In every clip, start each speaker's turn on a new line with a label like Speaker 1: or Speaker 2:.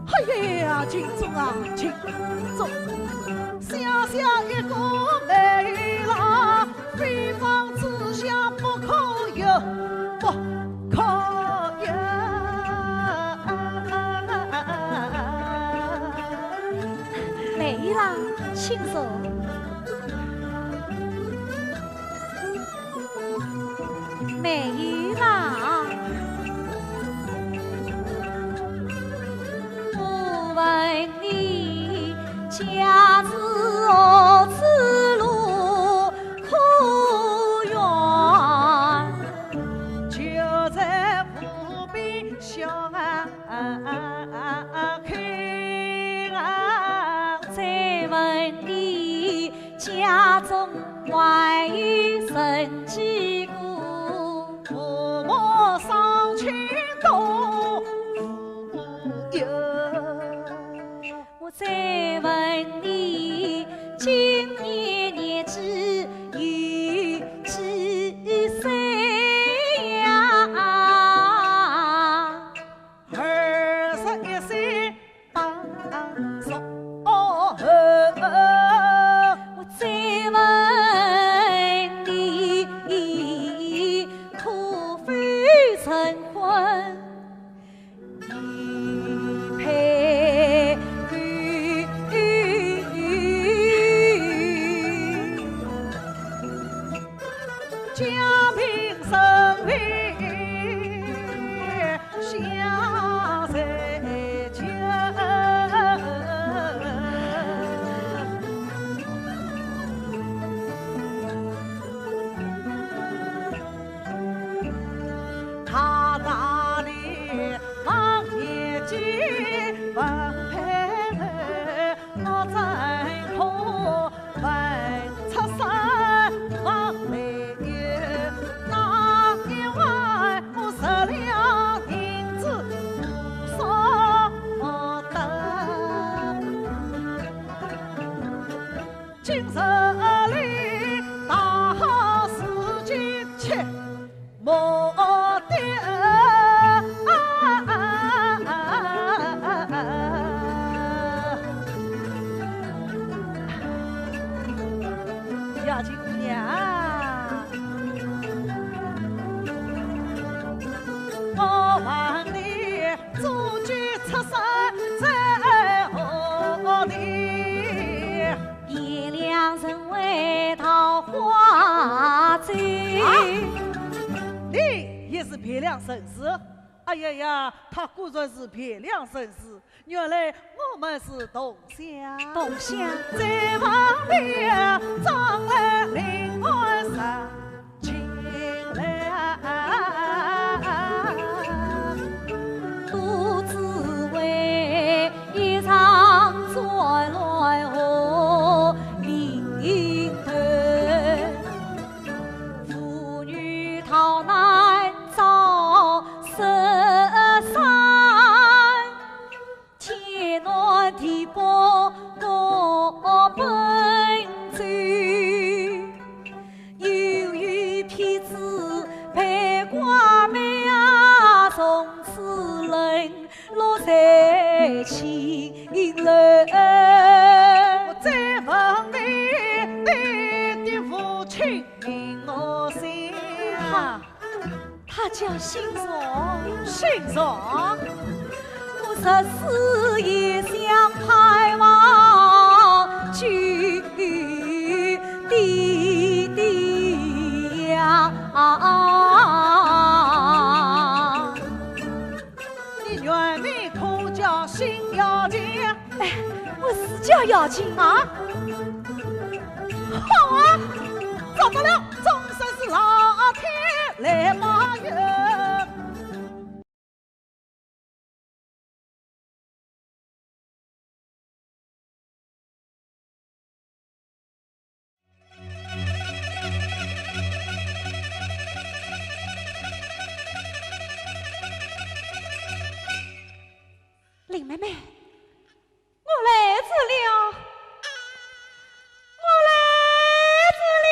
Speaker 1: 哎呀，金钟啊，金钟，小小一个美郎，飞芳之下不可有，不可有。
Speaker 2: 美郎，请坐。美郎，我问你，家是何此路可远？
Speaker 1: 就在湖边小岸看啊。
Speaker 2: 再问你，家中还有甚几个？
Speaker 1: 父母双亲多富有。
Speaker 2: 我再问你，今年年纪有几岁呀
Speaker 1: 21岁半熟。
Speaker 2: 我再问你，可否成婚？一配
Speaker 1: 家贫生利相随求。他那里望眼睛望配偶，我真可问出身望没有。那一晚我拾了银子无所得，今日里大好时节吃莫丢。呀，金姑娘，我问你，祖居出身在何里？
Speaker 2: 颜良人为桃花醉。
Speaker 1: 你也是漂亮绅士。哎呀呀，他果然是漂亮绅士。原来我们是同乡。
Speaker 2: 同乡，
Speaker 1: 在房里张来另外三情来，
Speaker 2: 都只为一场再来何临头，妇女逃难遭受伤，天南地北各奔走，犹有骗子陪寡妹啊，从此沦落在青楼。
Speaker 1: 我再问你，你的父亲名我姓啊？
Speaker 2: 他叫姓荣，
Speaker 1: 姓荣。
Speaker 2: 我14夜想盼望去弟弟呀。
Speaker 1: 你原名可叫辛耀金？
Speaker 2: 哎，我是叫姚金
Speaker 1: 啊？好啊，找到了，终身是老天来保佑。
Speaker 2: 林妹妹，我来迟了，我来迟了。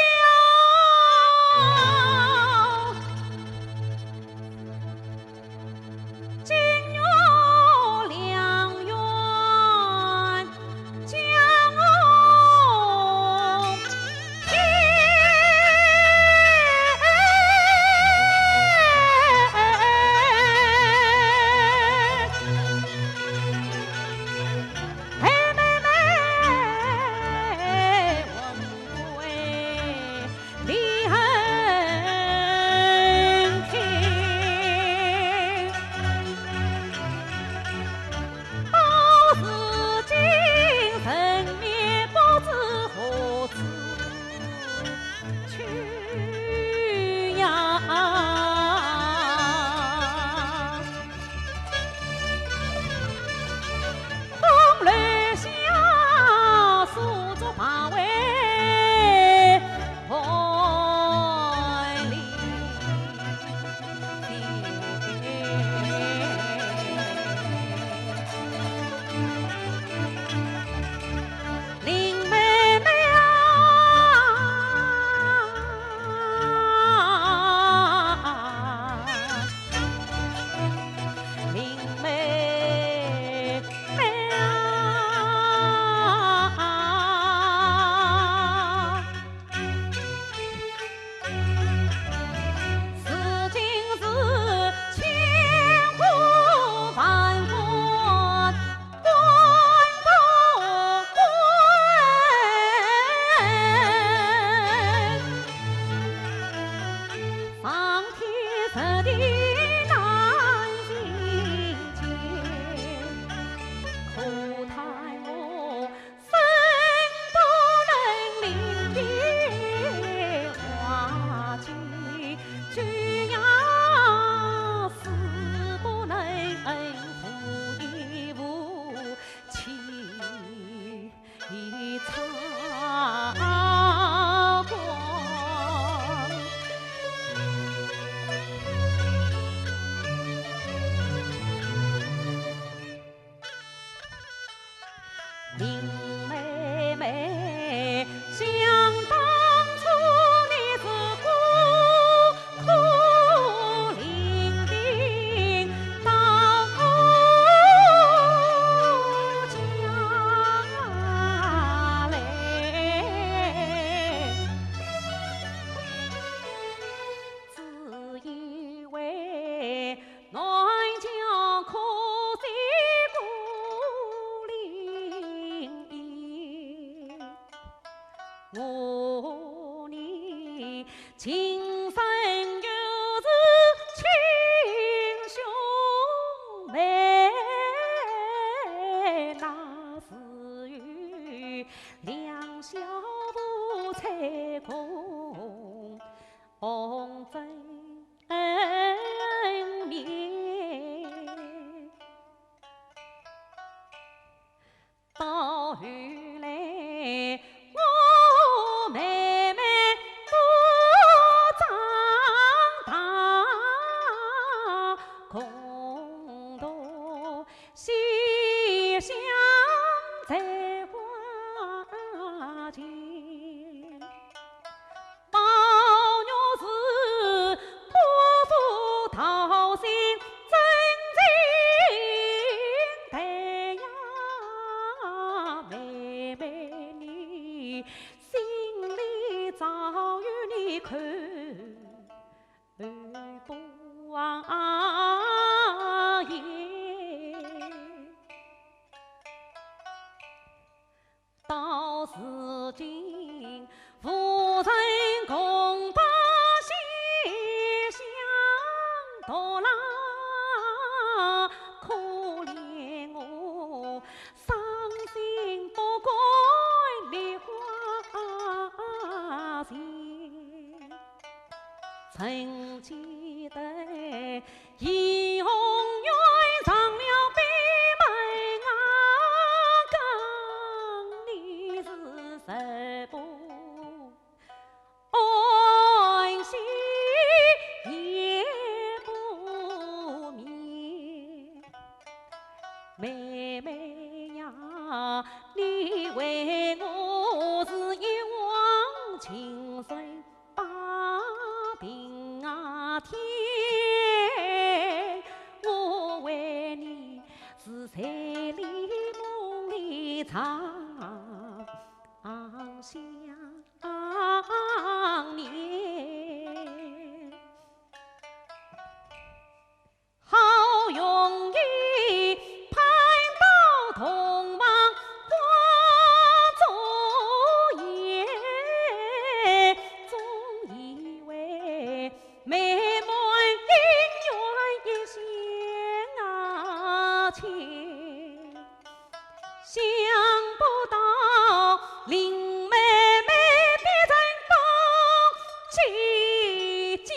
Speaker 2: 曾记得义红院上了闭门啊，讲你是十不安息也不眠，妹妹呀，你为我是一往情深。平啊天，我为你是在里梦里长相念，好容易盼到同往花烛夜。美满姻缘一线啊牵，想不到林妹妹变成东齐家，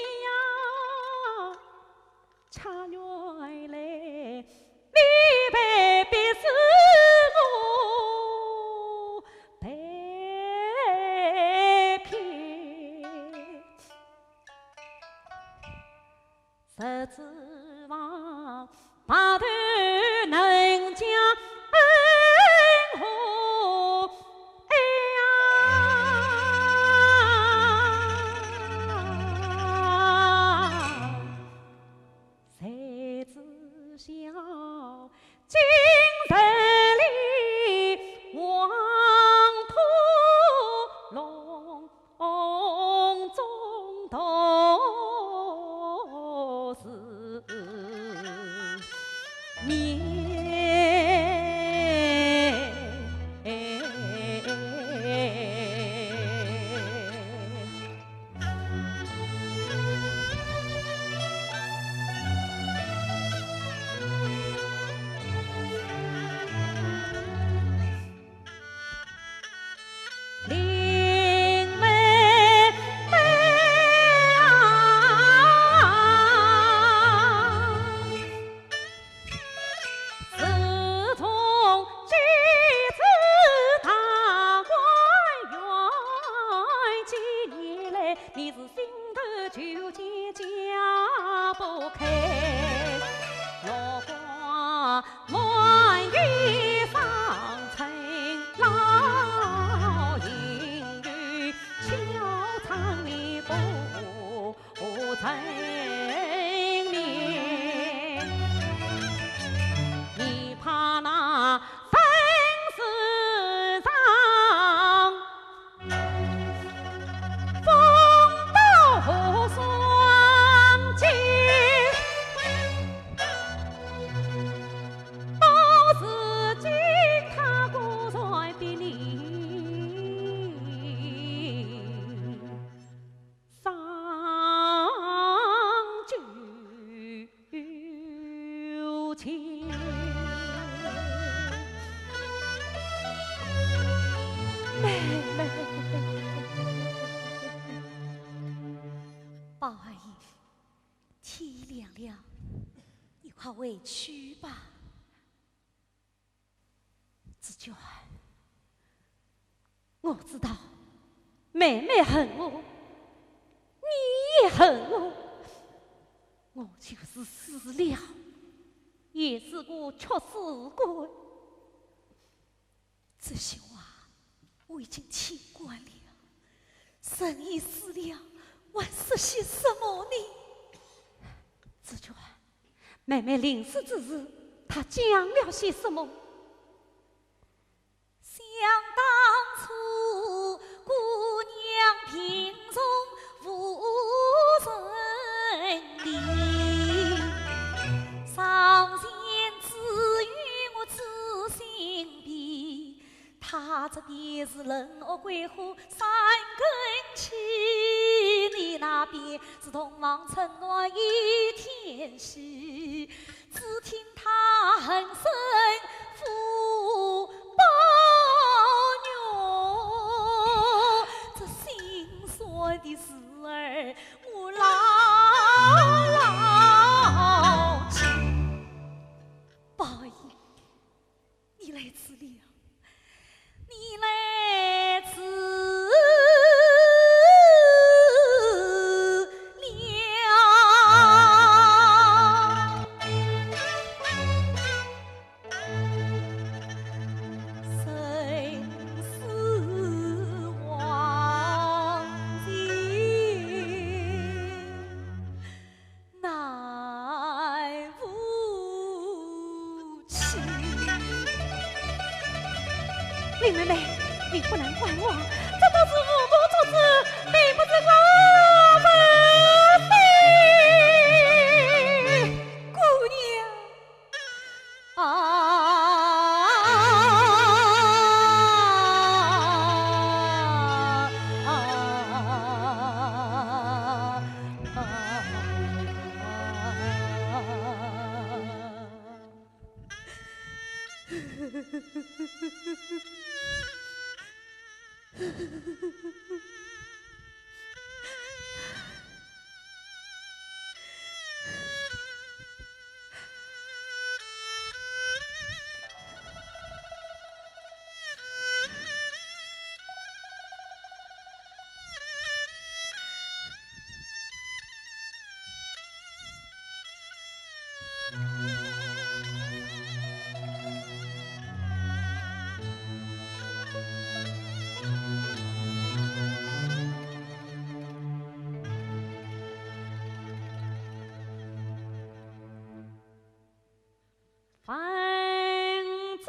Speaker 2: 恰原来你被逼死我被骗。实指望把头能将恩和爱呀，谁知晓今日里黄土笼中头。就见家不开，落花乱雨芳尘老营雨，悄藏你不成眠，你怕那生死上风刀霜剑，都是经他故在别离上九千。妹妹，
Speaker 3: 宝阿姨，天亮了，你快回去吧。
Speaker 2: 紫娟，我知道妹妹恨我，你也恨我，我就是死了，也是个缺死鬼。
Speaker 3: 这些话我已经听惯了，生意死了，还说些什么呢？
Speaker 2: 紫娟，妹妹临死之时，她讲了些什么？
Speaker 3: 想当初，姑娘贫中无人理，上天赐予我知心笔，他这便是人恶鬼狐三更起，你那边是同房承诺一天时，只听他恨声父报怨，这心酸的事儿我牢牢记。宝姨，你来此了，你来此了。
Speaker 2: 林妹妹，你不能怪我，这都是父母做事，对不起我们姑娘啊。房子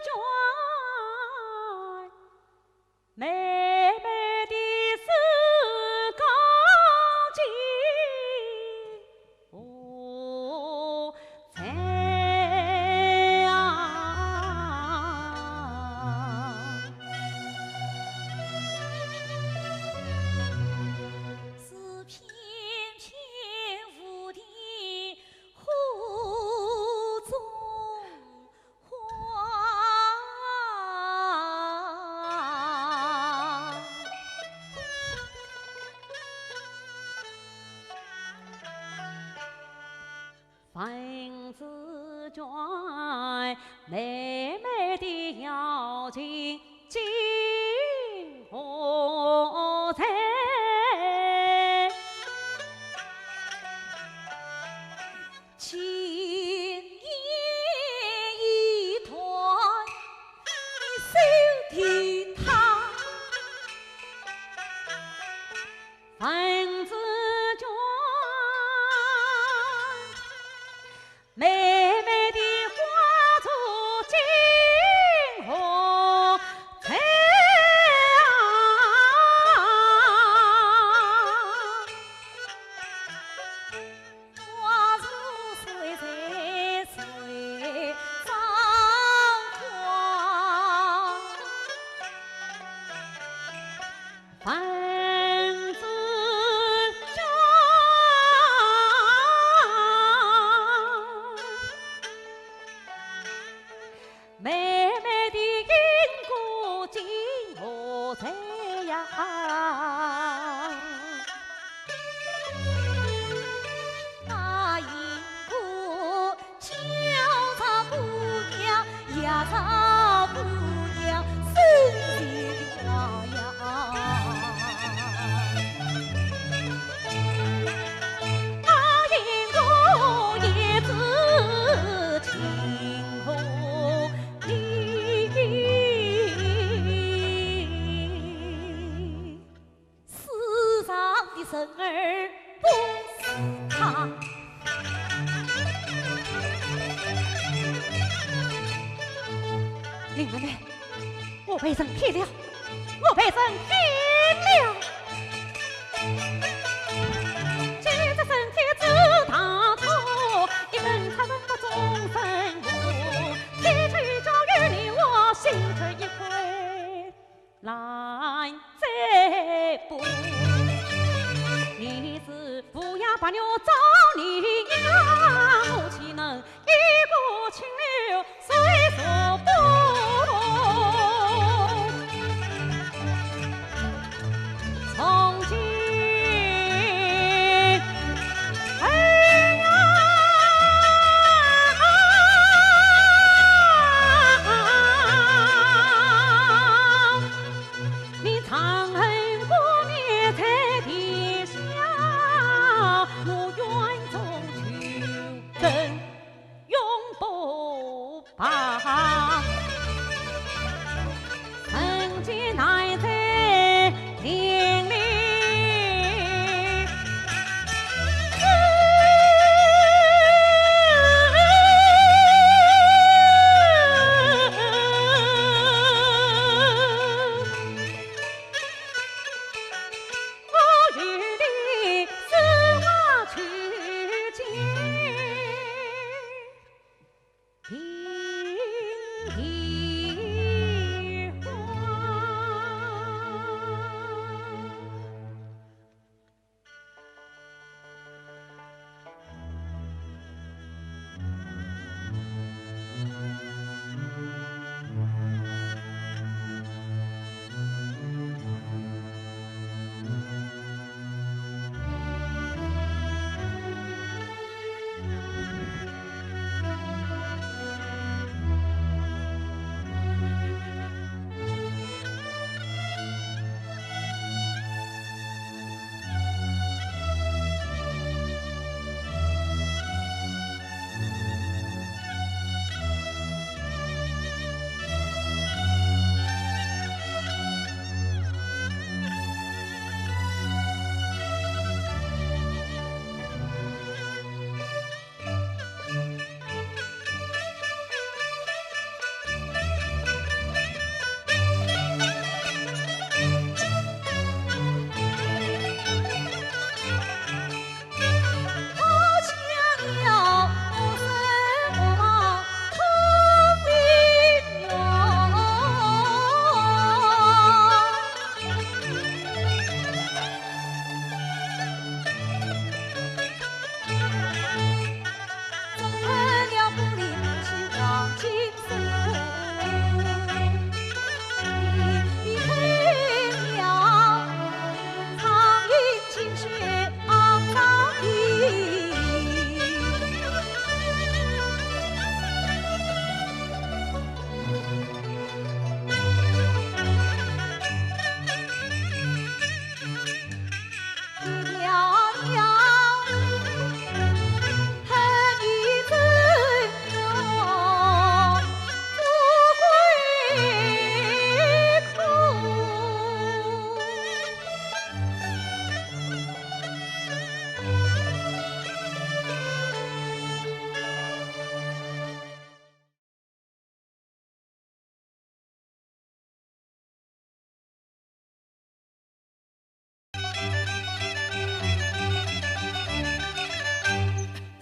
Speaker 2: 转，妹妹的是高进哦，在啊，
Speaker 3: 是翩翩无敌湖中花，
Speaker 2: 房子转，妹妹的要紧今何在？不是他。林妹妹，我被人骗了，我被人骗了。今日身体自大错，一根插人不终身无。天去教育你我，心却一回来再补。你是抚养八牛找你养，我岂能一顾清流随所不？从今，哎呀，你长恨过灭在地下，我愿中求真永不罢。曾经乃在林里。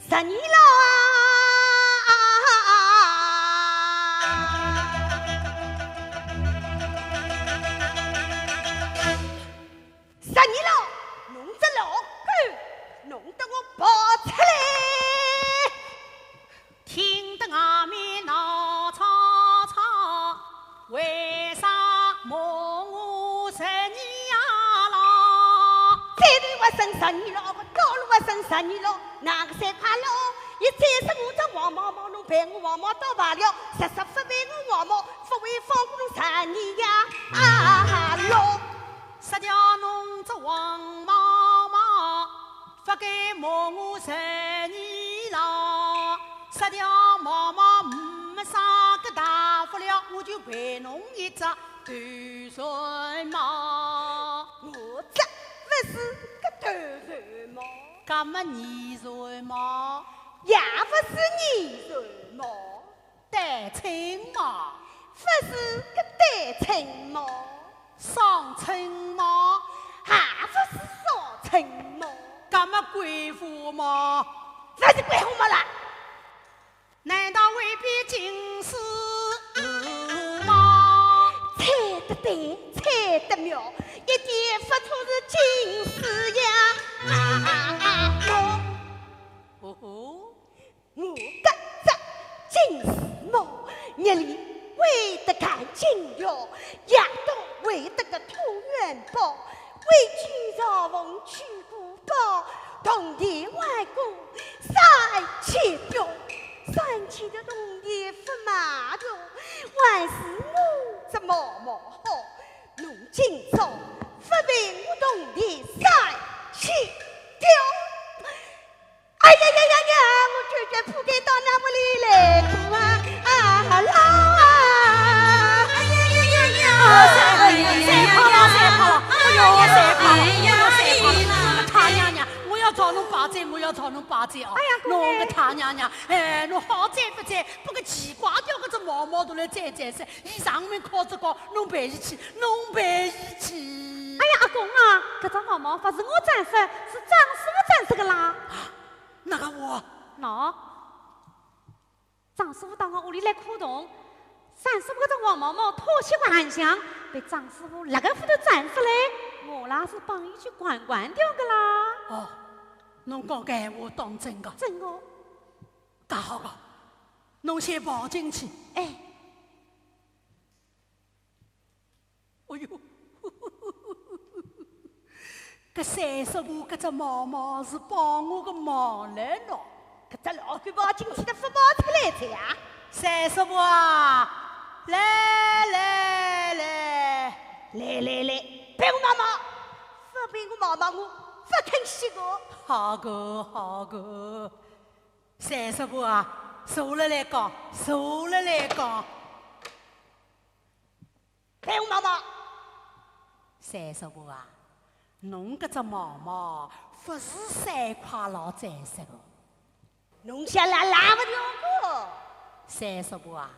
Speaker 1: 10年了10年了，弄这老狗，弄得我跑出来，
Speaker 3: 听得外面闹吵吵，为啥骂我10年呀啦？
Speaker 1: 这段我生10年了，我道路我生10年了，哪个3块了？一再是我这黄毛毛，侬陪我黄毛到罢了，实实不陪我黄毛，不会放过侬10年呀咯。
Speaker 3: 实叫侬这黄毛毛，不该骂我10年了。实叫毛毛没啥个大不了，我就赔侬一只短唇毛。
Speaker 1: 我这不是个短眉毛。干么泥rồi嘛？
Speaker 4: 也不是你rồi嘛，
Speaker 1: 带青嘛？
Speaker 4: 不是个单亲嘛，
Speaker 1: 上青嘛？
Speaker 4: 还不是少亲嘛，
Speaker 1: 干么贵妇嘛？
Speaker 4: 不是鬼红嘛啦？
Speaker 1: 难道未必尽是吗？
Speaker 4: 猜得对，猜得妙，一点不错是近视呀！
Speaker 1: 哦吼，
Speaker 4: 我搿只近视毛，日里为得干净哟，夜到为得个土元宝，为举朝凤去古堡，同地外公赛起表，三起的同地不马着，还是我这毛毛好，侬今朝不为我同地赛起掉。哎呀呀呀呀！我绝对不该到那么里来哭啊啦啊！哎呀呀呀呀！
Speaker 1: 晒跑了，晒跑了！哎呦，晒跑了！哎呀，晒跑了！太娘娘，我要找侬把罪，我要找侬把罪哦！
Speaker 4: 哎呀，
Speaker 1: 侬个太娘娘，哎，侬好栽不栽？把个奇怪掉搿只毛毛都来栽栽噻！伊上面靠着高，侬陪伊去，侬陪伊去。
Speaker 2: 哎呀，阿公啊，搿只毛毛不是我展示，是张师傅展示的啦。
Speaker 1: 那个我，
Speaker 2: 喏，张师傅到我屋里来哭洞，张师傅搿只黄毛毛讨喜幻想，被张师傅那个斧头斩死嘞，我啦是帮伊去管掉个啦。
Speaker 1: 哦，侬讲搿闲话当真个？
Speaker 2: 真个？
Speaker 1: 介好个，侬先跑进去。
Speaker 2: 哎，
Speaker 1: 哎哟，搿三叔婆搿只毛毛是帮我个忙来了。
Speaker 4: 搿只老鬼跑进去的不跑出来噻呀！
Speaker 1: 三叔婆啊，来，
Speaker 4: 陪我毛毛，不陪我毛毛，我不肯死个。
Speaker 1: 好个，三叔婆啊，坐了来讲，
Speaker 4: 陪我毛毛，
Speaker 1: 三叔婆啊，侬搿只毛毛不是3块老赞色个。
Speaker 4: 侬想拉不掉个。
Speaker 1: 三叔婆啊，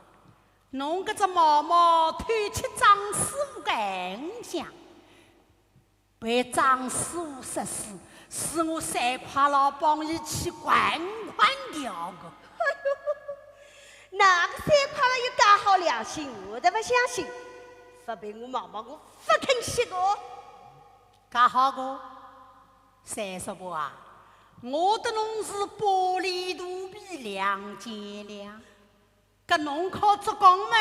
Speaker 1: 侬搿只毛毛偷吃张师傅个印象，被张师傅说死，是我3块老帮伊去管掉个。
Speaker 4: 哪个3块了有介好良心，我都不相信。不陪我毛毛，我不肯死个。
Speaker 1: 介好个，三叔婆啊，我的侬是玻璃肚皮两斤两，搿侬靠做工嘛，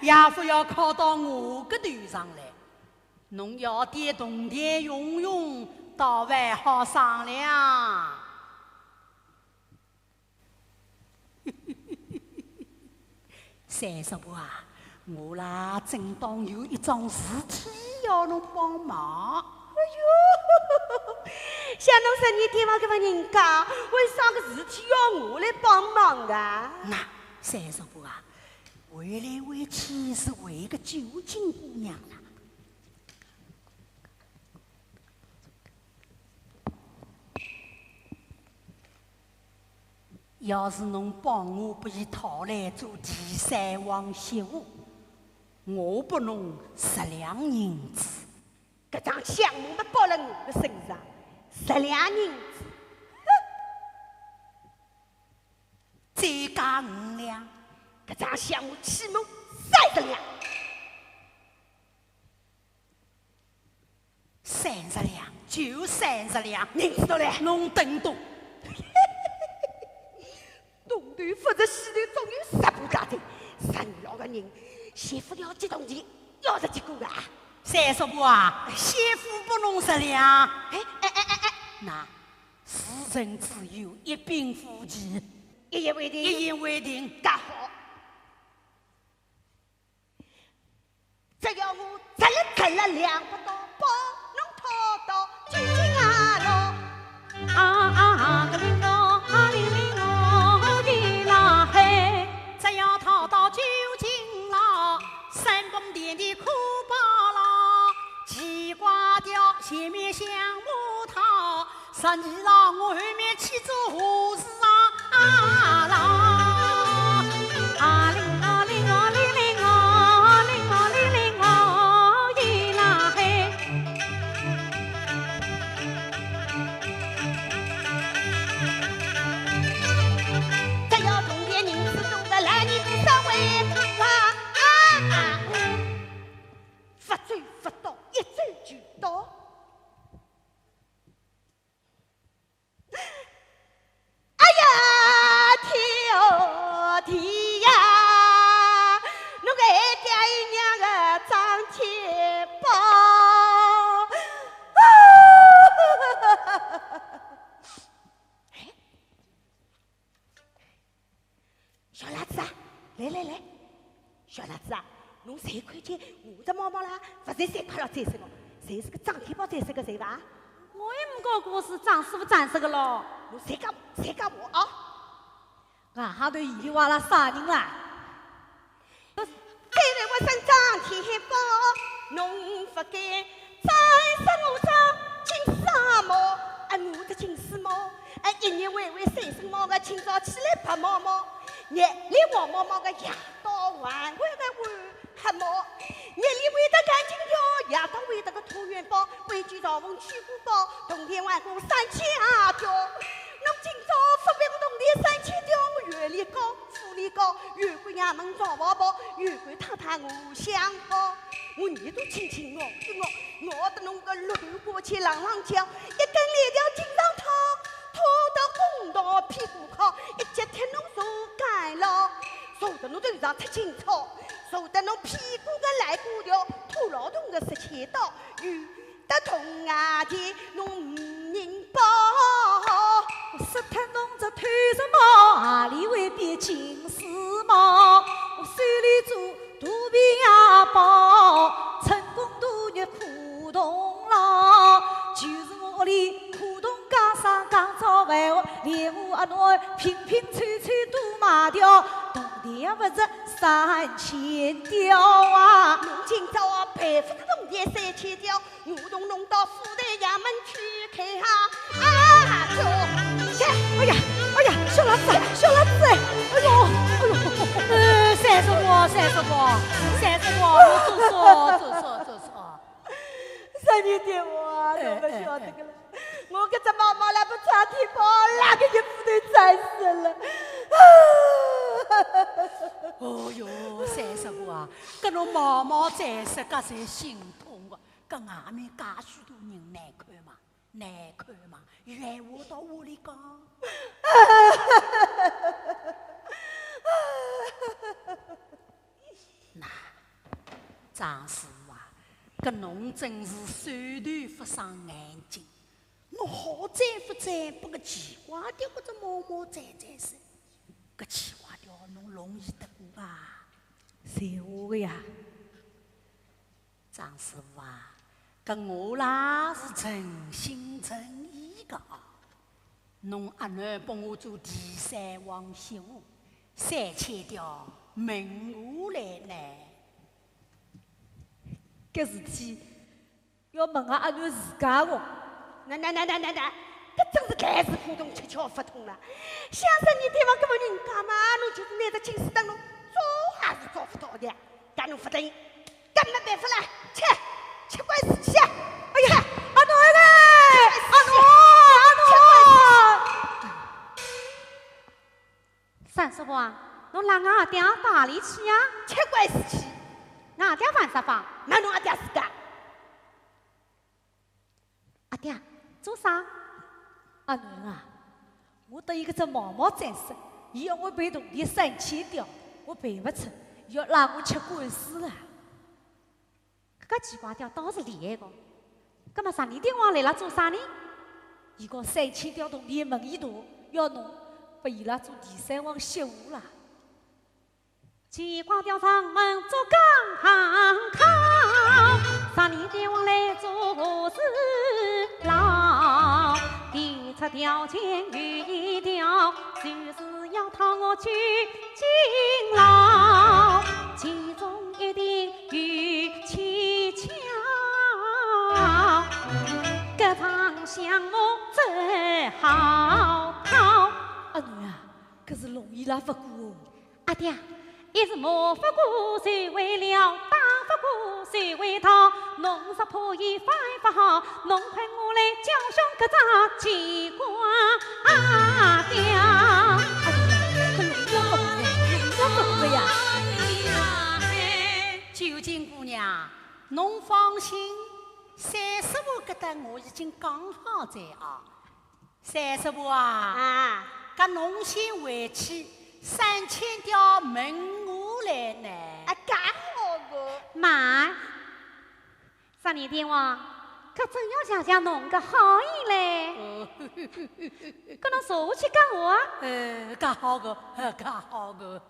Speaker 1: 也不要靠到我搿头上来。侬要点动点用，到晚好商量。三叔婆啊，我啦正当有一桩事体要侬帮忙。
Speaker 4: 哎呦，像侬12点嘛，搿么人家为啥个事体要我来帮忙啊？
Speaker 1: 那三叔婆啊，为来为去是为个九斤姑娘啦。要是侬帮我把伊讨来做第三王媳妇，我拨侬10两银子。
Speaker 4: 搿桩项目没包了我的身上，10两银子，
Speaker 1: 再加5两，
Speaker 4: 搿桩项目起码30两
Speaker 1: ，30两就30两，
Speaker 4: 银子到来。
Speaker 1: 侬等等。
Speaker 4: 东头负责西头，总有10步家庭，12老个人，媳妇要激动钱，要10几个啊！
Speaker 1: 三叔婆啊，媳妇拨侬10两。
Speaker 4: 哎，
Speaker 1: 那事成之有，一并付钱，
Speaker 4: 一言为定，
Speaker 1: 一言为定。
Speaker 4: 干好。只要我摘了2把刀，帮侬讨到究竟啊咯！
Speaker 2: 啊，个领导，领我的啦嘿，
Speaker 1: 只要讨到究竟了，三公殿的苦罢了，西瓜掉前面香木桃，12老我后面去做何事啊？啦！
Speaker 2: 啊铃啊铃啊铃铃啊铃啊铃铃啊伊拉嘿。
Speaker 4: 只要同店人子懂得来你的上位发罪发到一走就到。哎呀天哦天呀，侬个爱爹姨娘个张铁宝，小辣子啊，来，小辣子啊，侬才看见我的猫猫啦，不是3块了再生哦，侪是个张铁宝再生个谁伐？
Speaker 2: 我也没搞过是张师傅展示个咯。
Speaker 4: 侬才讲我啊！
Speaker 2: 啊哈头伊话啦啥人啦？
Speaker 4: 虽然我身张铁宝，侬不该再生我张金沙猫，我的金丝猫，一年为3声猫个清早起来拍毛毛，日里黄毛毛个夜到晚晚个黑猫，日里为得干净条，夜到为得个土元宝，为举朝风取古宝，冬天晚过3000条。侬今朝发表个冬天3000条，我月里高，府里高，月官衙门找宝宝，月官太太我想好，我耳朵轻轻咬得侬个绿头过去啷啷叫，一根链条经常套，套得公道屁股靠，一截踢侬手干了，手得侬头上出青草，手得侬屁股个来骨条，拖老痛个17刀，有得痛啊的侬唔认报。
Speaker 3: 我杀脱侬这贪食猫，何里会变金丝猫？我手里做肚皮呀包，成功多日苦冬老，就是我屋里苦冬讲啥讲早饭话，连我阿囡拼拼凑凑都卖掉，冬天也不值3000条啊！
Speaker 4: 侬今朝啊赔不得冬天3000条，我同侬到府台衙门去开下走。
Speaker 3: 哎呀，小辣子，哎呦，三叔伯，做错。
Speaker 4: 啥人对我啊？侬不晓得个了。我搿只猫猫来不差天宝，哪个就斧头斩死了。
Speaker 1: 哦哟，三师傅啊，搿侬毛毛在世，搿才心痛个。搿外面介许多人难看嘛，有闲话到屋里讲。那张师傅啊，搿侬真是手段不伤眼睛。侬好摘不摘，把个奇怪条搿只毛毛摘身，搿奇怪条侬容易得过伐？
Speaker 2: 谁话个呀？
Speaker 1: 张师傅啊，搿我啦是诚心诚意个哦。侬阿囡帮我做第3王媳妇，3000条明下来呢。
Speaker 2: 搿事体要问下阿囡自家哦。
Speaker 4: 那，搿真是盖世普通，七窍不通了。想10年对方搿么人家嘛，侬就是拿着金丝灯笼找还是找不到的，搿侬不等，搿没办法了，吃怪死气啊！哎呀，阿侬嘞，
Speaker 2: 三叔伯啊，侬拉俺阿爹到哪里去呀？
Speaker 4: 吃怪死气，
Speaker 2: 俺阿爹犯啥法？
Speaker 4: 那侬阿爹自家。
Speaker 2: 阿爹做啥？阿囡啊，我得一个只毛毛战士，伊要我赔铜钿3000条，我赔不出，要拉我吃官司了。搿奇怪条倒是厉害个，葛末12点王来了做啥呢？伊讲3000条铜钿问伊大，要侬拨伊拉做第3王媳妇啦。奇怪条上门做刚康，12点王来做何事郎？提出条件有一条，就是要讨我去进牢，其中一定有蹊跷。歌唱相马真好讨。
Speaker 3: 阿女啊，可是容易拉不过哦。
Speaker 2: 阿爹，一是莫不过谁为了，打不过谁为逃。侬若怕伊反不好，侬快我来教训搿只奇怪阿爹。
Speaker 1: 九金姑娘，侬放心，30万搿搭我已经讲好在啊。30万啊，搿侬先回去3000条问我来呢。
Speaker 4: 啊，介好个。
Speaker 2: 妈，啥年电话？搿真要谢谢侬个好意嘞。搿侬坐下去讲话。
Speaker 1: 介好个，介好个。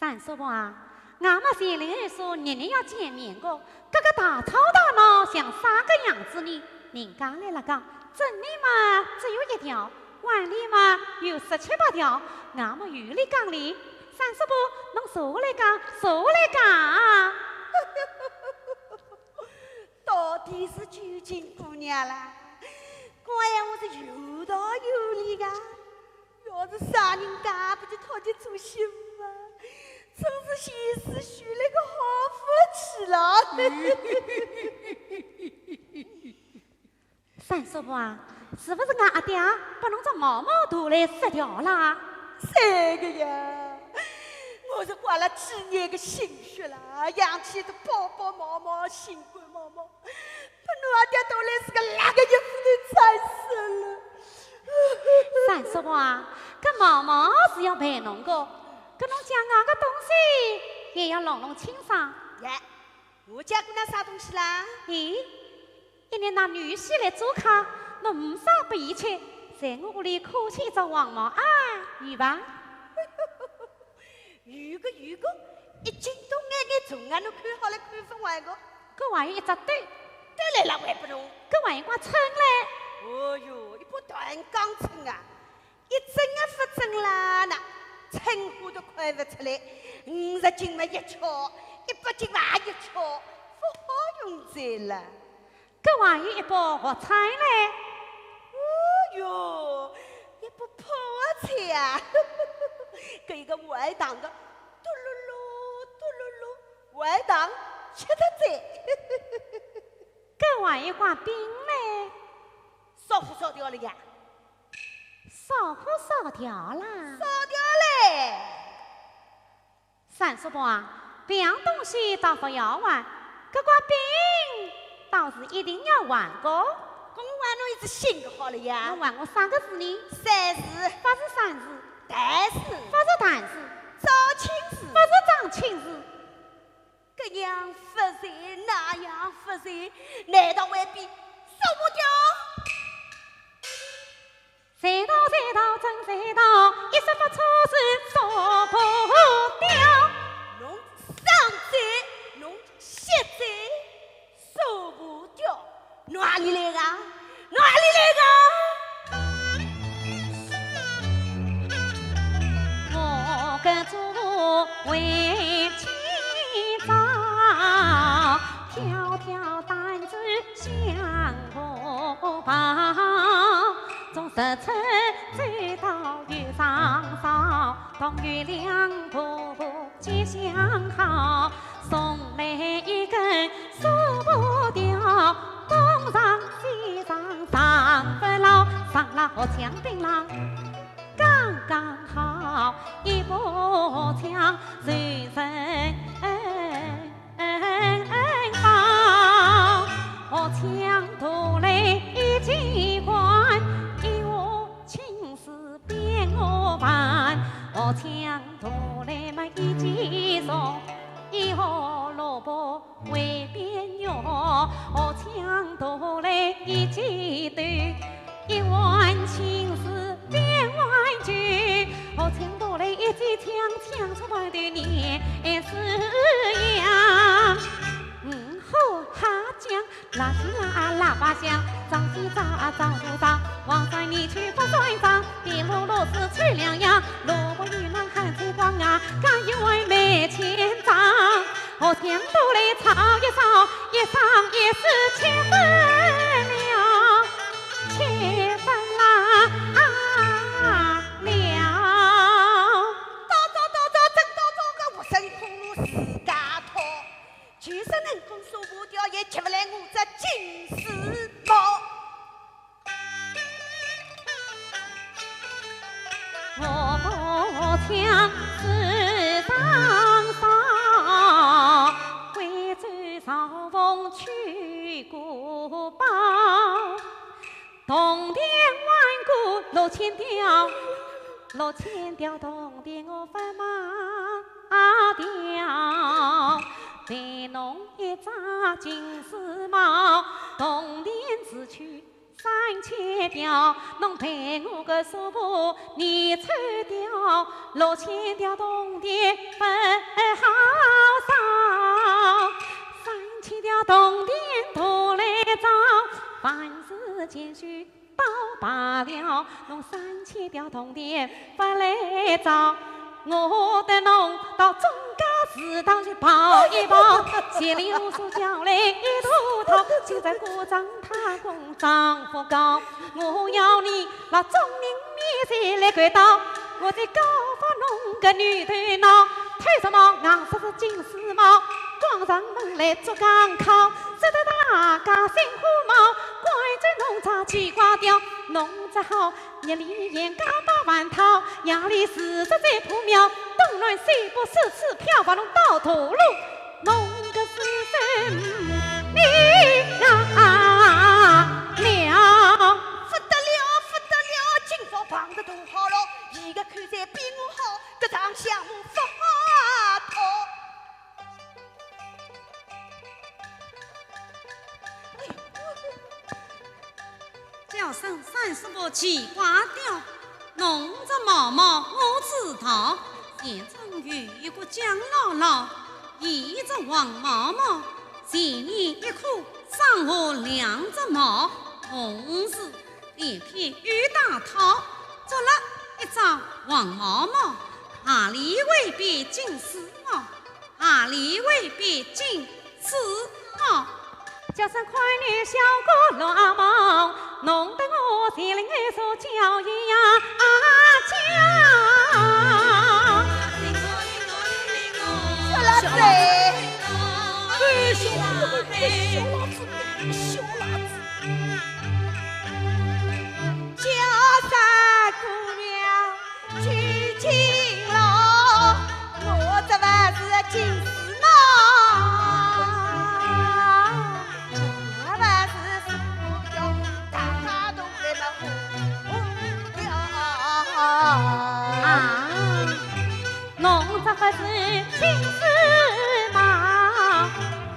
Speaker 2: 30万啊，俺们县里人说日日要见面个，搿个大吵大闹像啥个样子呢？人家来了讲，真理嘛只有1条，碗里嘛有17、18条，俺们有理讲理。30万，侬坐下来讲，坐下来讲。
Speaker 4: 到底是九金姑娘啦，讲闲话是有道有理个。要是啥人家不就讨去做媳妇啊？真是前世许了个好福气了。
Speaker 2: 30万啊，是不是俺阿爹把侬这毛毛图来撕掉了？
Speaker 4: 三个呀！我是花了几年的心血啦，养起的包包毛毛、心肝毛毛，把侬阿爹都来是个哪个衣服都踩死了。
Speaker 2: 30万啊，搿毛毛是要陪侬个，搿侬讲俺个东西也要弄清爽。
Speaker 4: 耶，我讲过那啥东西啦？
Speaker 2: 咦，一年拿女婿来做客，侬没啥不义气，在我屋里客气着黄毛啊，有吧？
Speaker 4: 有个，一斤都眼眼重啊！侬看好了，看分完个，
Speaker 2: 搿还有一只堆，
Speaker 4: 都来了还不弄？
Speaker 2: 搿还有挂称嘞。
Speaker 4: 哦哟，一把断钢秤啊，一针也不针啦，那称花都看不出来。50斤嘛一敲，100斤嘛也一敲，不好用在了。
Speaker 2: 搿还有一包活菜嘞。
Speaker 4: 哦哟，一把破菜啊！搿一个外糖的，嘟噜噜嘟噜噜，外糖吃得在。
Speaker 2: 搿还有挂冰嘞。
Speaker 4: 烧火烧掉了呀！
Speaker 2: 烧火烧掉啦！
Speaker 4: 烧掉嘞
Speaker 2: ！30宝啊，别样东西倒不要玩，搿块饼倒是一定要玩个。
Speaker 4: 我玩侬一只新的好了呀！
Speaker 2: 侬玩我3个字呢
Speaker 4: 3字，
Speaker 2: 不是3字，
Speaker 4: 但是
Speaker 2: 不是但是，
Speaker 4: 招亲事，
Speaker 2: 不是张亲事。
Speaker 4: 这样不善，那样不善，难道未必烧不掉？
Speaker 2: 赛道，真赛道，一时不错是烧不掉。
Speaker 4: 侬上载，侬下载，烧不掉，哪里来的？哪里来
Speaker 2: 的？我跟做为清早，条条担子向我跑。 从日出走到月上梢，同月亮婆婆吉祥好，送来一根烧不掉，东上西上上不牢，上了河墙槟榔刚刚好，一把枪随身抱，河墙头来一记关。 我抢头来嘛一记送，一盒萝卜为边肉。我抢头来一记豆，一碗青丝边碗酒。我抢头来一记枪，抢出来的年是样。好哈酱，拉西拉喇叭响，张西扎张不张，往山里去不算账，别啰啰是吹两样，萝卜与那汉菜光啊，干一碗没钱账。我想都来吵一吵，一场也是7分了，7分啦了。
Speaker 4: 真到这个无声苦路自家讨，就是能够说不掉，也吃不来我这金丝猫。
Speaker 2: 我不想是上上，贵州朝凤去古堡，铜钿万古6000吊，6000吊铜钿我不卖掉。陪侬一扎金丝帽，铜钿只取3000吊，侬陪我个手部你抽掉，6000吊铜钿不好少，3000吊铜钿多来找，凡事谦虚都罢了，侬3000吊铜钿不来找，我带侬到中家祠堂去跑一跑，县里无数叫来一秃头，就在鼓掌他公丈夫高，我要你拿众人面前来看到，我在高发弄个女头脑，推什么硬实是金丝帽，光上门来做港口，使得大家心花冒，怪罪农场鸡瓜掉，农只好日里眼刚把万套，夜里40在破庙，东南西北4次漂把侬到土路，弄个是什你了？
Speaker 4: 不得了，今朝碰得多好了，伊个看在比我好，这场项目不好讨。
Speaker 5: 叫声30个奇瓜调，弄着毛毛我知道。现正有一个蒋姥姥，一只黄毛毛，前年一颗上下2只毛，同时连片玉大套，做了一张黄毛毛，何里为别金丝毛？何里为别金丝毛？
Speaker 2: 叫声快女小哥老毛，弄得我心里爱说叫一呀叫。
Speaker 4: 小老子，小老子，叫声姑娘去勤劳，我这还是金丝猫。
Speaker 2: 侬这不是金丝猫，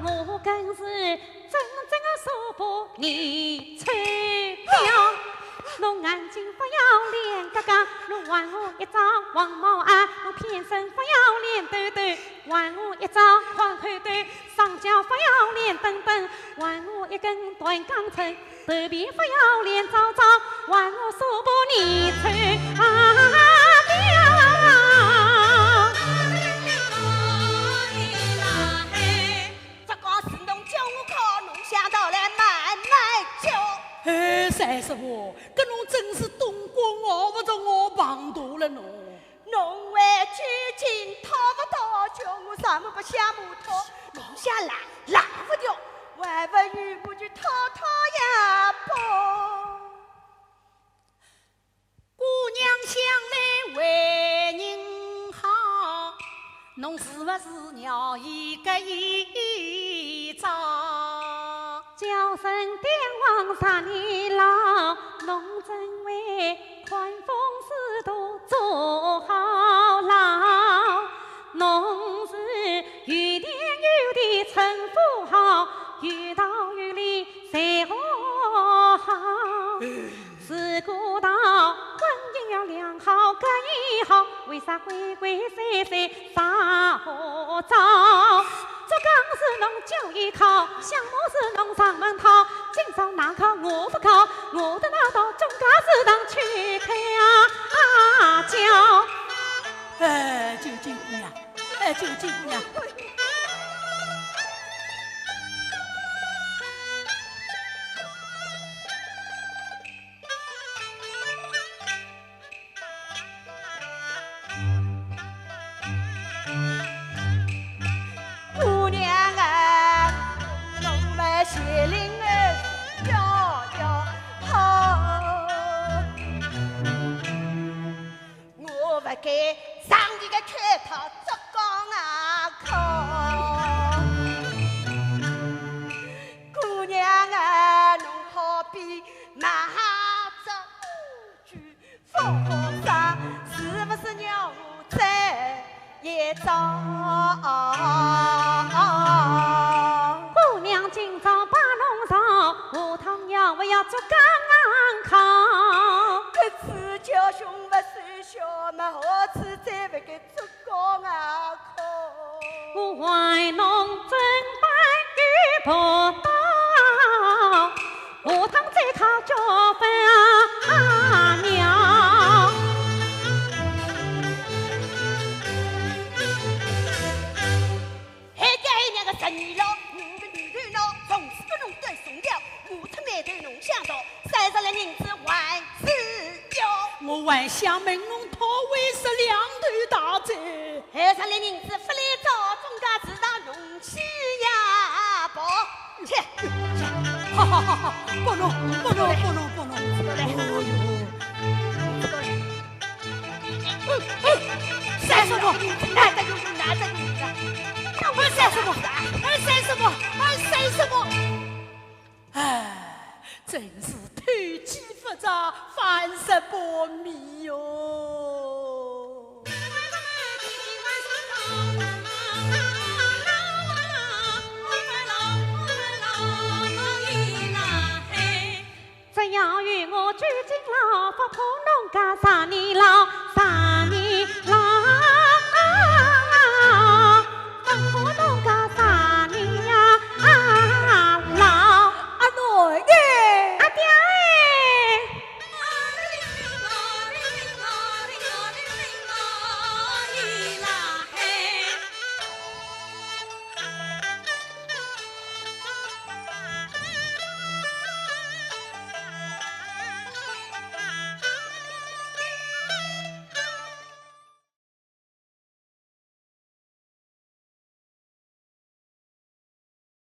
Speaker 2: 我更是真正的手把你吹掉。侬眼睛不要脸嘎嘎，侬还我一张黄毛啊！侬偏身不要脸兜兜，还我一张黄口兜；上脚不要脸蹬蹬，还我一根断钢针；头皮不要脸糟糟，还我手把你吹掉。
Speaker 4: 这个是侬叫我靠，侬想到来慢慢叫。
Speaker 1: 三师傅，搿侬真是东郭熬不着我旁大了侬。
Speaker 4: 侬为取经讨不到，叫我上门不下木讨，侬想拉不掉，还不如我去讨呀跑。
Speaker 1: 姑娘想来为人好，侬是不是鸟一个一招？
Speaker 2: 叫声帝王啥年老，侬真为宽风使舵做好牢。侬是有田有地称富豪，有道有理才和好。自古道婚姻要良好搿一好，为啥鬼鬼祟祟啥好招？做钢是侬就依靠，项目是侬上门讨，今朝哪靠我不靠，我得拿到中家祠堂去开叫。
Speaker 1: 九金姑娘，九金姑娘，
Speaker 4: 风沙，是不是让我在一遭？
Speaker 2: 姑娘今朝把侬上，下趟要不要做刚考？
Speaker 4: 这次叫兄不算小嘛，下次再不该做高啊考。
Speaker 2: 我为侬准备玉帛刀，下趟再考交分娘。
Speaker 4: 还该那个十年了，你的女头脑从此不弄断松掉，木出眉头弄想到，30两银子万事要。
Speaker 1: 我还想问侬讨为是两头大罪，
Speaker 4: 30两银子不来找中家市场弄起呀宝，切！
Speaker 1: 哈哈哈哈！不弄，不弄，不弄，不弄！
Speaker 4: 来，
Speaker 1: 哦哟
Speaker 4: 30个，拿着用，拿着用的，那我30个，30个，30个。
Speaker 1: 哎，真是投机复杂，凡事不迷哟。
Speaker 2: 只要与我拘禁牢，不怕侬家啥年老。